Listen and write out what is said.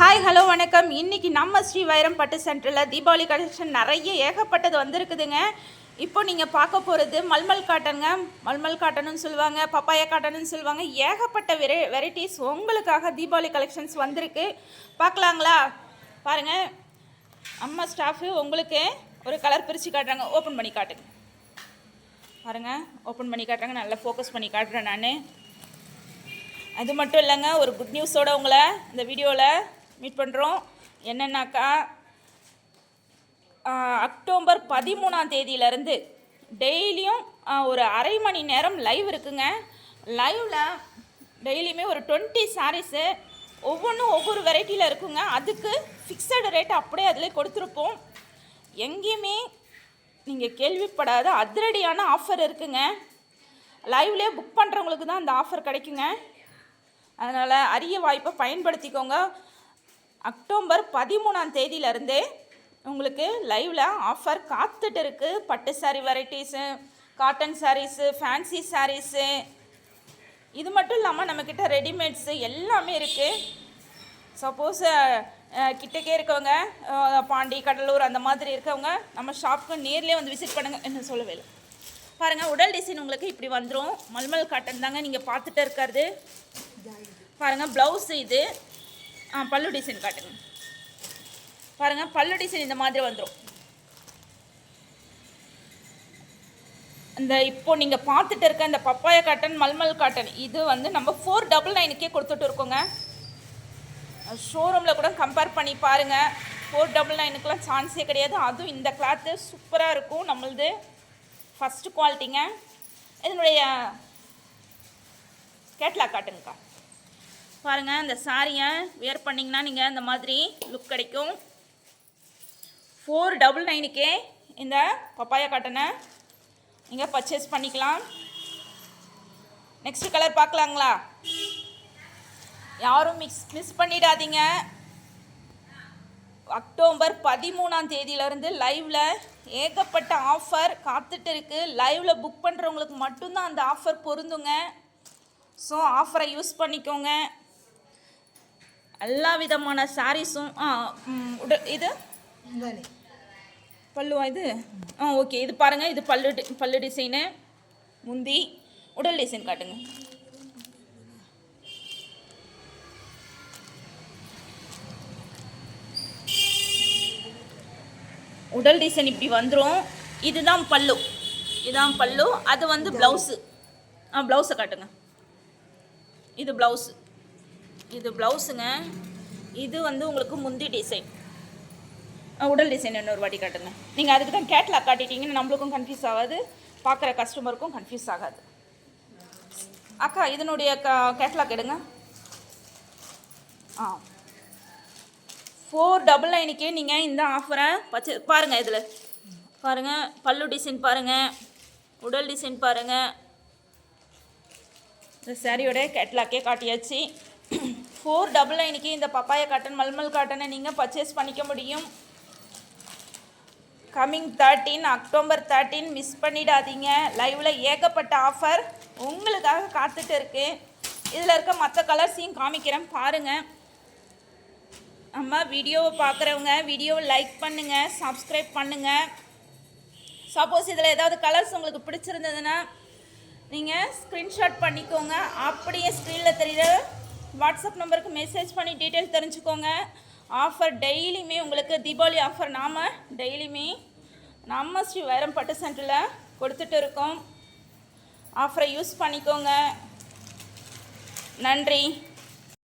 Hi hello வணக்கம். இன்றைக்கி நம்ம ஸ்ரீ வைரம் பட்டு சென்டரில் தீபாவளி கலெக்ஷன் நிறைய ஏகப்பட்டது வந்திருக்குதுங்க. இப்போ நீங்கள் பார்க்க போகிறது மல்மல் காட்டனுங்க. மல்மல் காட்டனுன்னு சொல்லுவாங்க, பப்பாயா காட்டனுன்னு சொல்லுவாங்க. ஏகப்பட்ட வெரைட்டிஸ் உங்களுக்காக தீபாவளி கலெக்ஷன்ஸ் வந்திருக்கு. பார்க்கலாங்களா? பாருங்கள், அம்மா ஸ்டாஃபு உங்களுக்கு ஒரு கலர் பிரித்து காட்டுறாங்க. ஓப்பன் பண்ணி காட்டுங்க. பாருங்கள், ஓப்பன் பண்ணி காட்டுறாங்க. நல்லா ஃபோக்கஸ் பண்ணி காட்டுறேன் நான். அது மட்டும் இல்லைங்க, ஒரு குட் நியூஸோடு உங்களை இந்த வீடியோவில் மீட் பண்ணுறோம். என்னென்னாக்கா, அக்டோபர் 13ஆம் தேதியிலேருந்து டெய்லியும் ஒரு அரை மணி நேரம் லைவ் இருக்குங்க. லைவில் டெய்லியுமே ஒரு 20 சாரீஸு ஒவ்வொன்றும் ஒவ்வொரு வெரைட்டியில் இருக்குங்க. அதுக்கு ஃபிக்ஸடு ரேட் அப்படியே அதில் கொடுத்துருப்போம். எங்கேயுமே நீங்கள் கேள்விப்படாத அதிரடியான ஆஃபர் இருக்குங்க. லைவ்லேயே புக் பண்ணுறவங்களுக்கு தான் அந்த ஆஃபர் கிடைக்குங்க. அதனால் அரிய வாய்ப்பை பயன்படுத்திக்கோங்க. அக்டோபர் 13ஆம் தேதியிலேருந்தே உங்களுக்கு லைவில் ஆஃபர் காத்துட்டு இருக்குது. பட்டு sari varieties, cotton saris, fancy saris, இது மட்டும் இல்லாமல் நம்மக்கிட்ட ரெடிமேட்ஸு எல்லாமே இருக்குது. சப்போஸ் கிட்டக்கே இருக்கவங்க, பாண்டி, கடலூர் அந்த மாதிரி இருக்கவங்க நம்ம ஷாப்புக்கு நேர்லேயே வந்து விசிட் பண்ணுங்கள். என்ன சொல்லவே இல்லை. பாருங்கள், உடல் டிசைன் உங்களுக்கு இப்படி வந்துடும். மல்மல் காட்டன் தாங்க நீங்கள் பார்த்துட்டு இருக்கிறது. பாருங்கள், ப்ளவுஸு இது. பல்லு டிசைன் காட்டுங்க. பாருங்கள், பல்லு டிசைன் இந்த மாதிரி வந்துடும். இந்த இப்போ நீங்கள் பார்த்துட்டு இருக்க இந்த பப்பாயா காட்டன், மல்மல் காட்டன் இது வந்து நம்ம 499க்கே கொடுத்துட்டு இருக்கோங்க. ஷோரூமில் கூட கம்பேர் பண்ணி பாருங்கள். 499க்குலாம் சான்ஸே கிடையாது. அதுவும் இந்த கிளாத்து சூப்பராக இருக்கும். நம்மளது ஃபஸ்ட்டு குவாலிட்டிங்க. இதனுடைய கேட்லாக் காட்டுங்கக்கா. பாருங்கள், இந்த சாரியை வியர் பண்ணிங்கன்னா நீங்கள் இந்த மாதிரி லுக் கிடைக்கும். 499க்கே இந்த பப்பாயா காட்டனை நீங்கள் பர்ச்சேஸ் பண்ணிக்கலாம். நெக்ஸ்ட் கலர் பார்க்கலாங்களா? யாரும் மிஸ் பண்ணிடாதீங்க. அக்டோபர் 13ஆம் தேதியிலேருந்து லைவில் ஏகப்பட்ட ஆஃபர் காத்துட்டு இருக்குது. லைவில் புக் பண்ணுறவங்களுக்கு மட்டும்தான் அந்த ஆஃபர் பொருந்துங்க. ஸோ ஆஃபரை யூஸ் பண்ணிக்கோங்க. எல்லா விதமான சாரீஸும் இது பல்லுவா இது? ஓகே, இது பாருங்கள். இது பல்லு டிசைனு. முந்தி உடல் டிசைன் காட்டுங்க. உடல் டிசைன் இப்படி வந்துடும். இதுதான் பல்லு. இதுதான் பல்லு. அது வந்து ப்ளவுஸு. ப்ளவுஸை காட்டுங்க. இது ப்ளவுஸு. இது ப்ளவுஸுங்க. இது வந்து உங்களுக்கு முந்தி டிசைன். உடல் டிசைன் இன்னொரு வாட்டி காட்டுங்க. நீங்கள் அதுக்கு தான் கேட்லாக் காட்டிட்டீங்கன்னு நம்மளுக்கும் கன்ஃபியூஸ் ஆகாது, பார்க்குற கஸ்டமருக்கும் கன்ஃபியூஸ் ஆகாது. அக்கா, இதனுடைய கேட்லாக் எடுங்க. 499க்கே நீங்கள் இந்த ஆஃபரை பாருங்கள். இதில் பாருங்கள், பல்லு டிசைன் பாருங்கள், உடல் டிசைன் பாருங்கள். இந்த சாரியோட கேட்லாக்கே காட்டியாச்சு. 499க்கு இந்த பப்பாயா காட்டன், மல்மல் காட்டனை நீங்கள் பர்ச்சேஸ் பண்ணிக்க முடியும். கம்மிங் 13 அக்டோபர் 13 மிஸ் பண்ணிடாதீங்க. லைவில் ஏகப்பட்ட ஆஃபர் உங்களுக்காக காத்துட்டு இருக்கு. இதில் இருக்க மற்ற கலர்ஸையும் காமிக்கிறேன் பாருங்கள். நம்ம வீடியோவை பார்க்குறவங்க வீடியோவை லைக் பண்ணுங்கள், சப்ஸ்கிரைப் பண்ணுங்கள். சப்போஸ் இதில் ஏதாவது கலர்ஸ் உங்களுக்கு பிடிச்சிருந்ததுன்னா நீங்கள் ஸ்க்ரீன்ஷாட் பண்ணிக்கோங்க. அப்படியே ஸ்க்ரீனில் தெரியுற வாட்ஸ்அப் நம்பருக்கு மெசேஜ் பண்ணி டீட்டெயில் தெரிஞ்சுக்கோங்க. ஆஃபர் டெய்லியுமே உங்களுக்கு தீபாவளி ஆஃபர் நாம் டெய்லியுமே நம்ம ஸ்ரீ வைரம் பட்டு சென்டரில் கொடுத்துட்டு இருக்கோம். ஆஃபரை யூஸ் பண்ணிக்கோங்க. நன்றி.